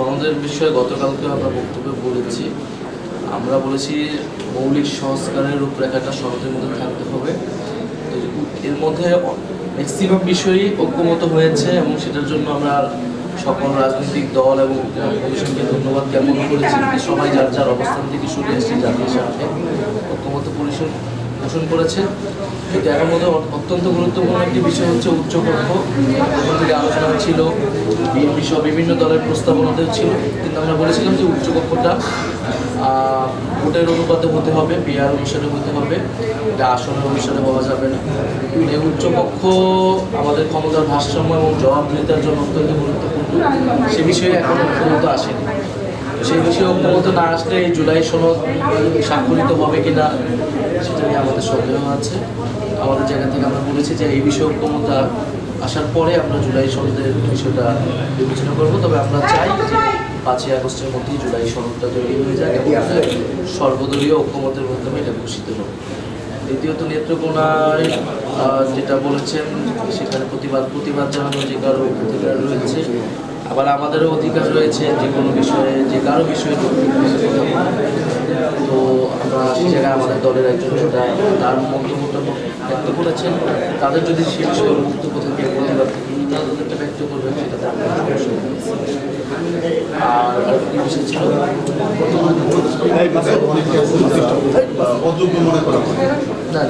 সনদের বিষয়ে গতকালকে আমরা বক্তব্যে বলেছি, আমরা বলেছি মৌলিক সংস্কারের রূপরেখাটা সনদের মধ্যে থাকতে হবে। এর মধ্যে ম্যাক্সিমাম বিষয়ই ঐক্যমত হয়েছে এবং সেটার জন্য আমরা সকল রাজনৈতিক দল এবং কমিশনকে ধন্যবাদ জ্ঞাপন করেছি। সবাই যার যার অবস্থান থেকে শুনে এসেছে, জাতির সাথে ঐক্যমত পোষণ করেছে। কিন্তু এর মধ্যে অত্যন্ত গুরুত্বপূর্ণ একটি বিষয় হচ্ছে উচ্চকক্ষ। প্রথম থেকে আলোচনা ছিল, বিএনপি সহ বিভিন্ন দলের প্রস্তাবনাতেও ছিল, কিন্তু আমরা বলেছিলাম যে উচ্চকক্ষটা ভোটের অনুপাতে হতে হবে, পিআর অনুসারে হতে হবে, এটা আসনের অনুসারে হওয়া যাবে না। এই উচ্চকক্ষ আমাদের ক্ষমতার ভারসাম্য এবং জবাবদিহিতার জন্য অত্যন্ত গুরুত্বপূর্ণ। সে বিষয়ে এখনো ঐক্যমত আসেনি। সেই বিষয়ে ঐক্যমত না আসলে এই জুলাই সনদ স্বাক্ষরিত হবে কিনা সেটা নিয়ে আমাদের সন্দেহ আছে। আমাদের জায়গা থেকে আমরা বলেছি যে এই বিষয়ে ঐক্যমত আসার পরে আমরা জুলাই সনদের বিষয়টা বিবেচনা করবো। তবে আমরা চাই যে 5ই আগস্টের মধ্যেই জুলাই সনদটা তৈরি হয়ে যায় এবং সর্বদলীয় ঐক্যমতের মাধ্যমে এটা ঘোষিত হবে। দ্বিতীয়ত নেত্রকোনায় যেটা বলেছেন, সেখানে প্রতিবাদ জানানোর যে কারো অধিকার রয়েছে, আবার আমাদেরও অধিকার রয়েছে যে কোনো বিষয়ে, যে কারো বিষয়ে। তো আমরা সেই জায়গায় আমাদের দলের একজন নেতা তার মন্তব্যটা ব্যক্ত করেছেন, তাদের যদি সে বিষয়ে বক্তব্য থেকে প্রতিবাদ তাদেরটা ব্যক্ত করবেন, সেটাতে আমরা সমস্যা নেই। আর কি বিষয় ছিল না,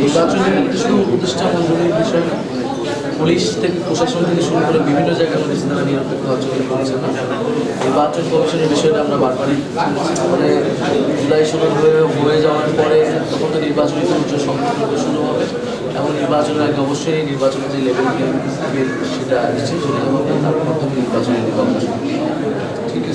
নির্বাচনের শুধু উপদেষ্টা মন্ডলীর বিষয় না, পুলিশ থেকে প্রশাসন থেকে শুরু করে বিভিন্ন জায়গায় মধ্যে তারা নিরপেক্ষ আচরণ করছে না। নির্বাচন কমিশনের বিষয়টা আমরা বারবারই মানে জুলাই সনদ হয়ে যাওয়ার পরে তখন তো নির্বাচনী সম্পর্ক শুরু হবে এবং নির্বাচনের আগে অবশ্যই নির্বাচনের যে লেভেল সেটা নিশ্চয়ই শুরু হবে, তার মাধ্যমে নির্বাচনের দিকে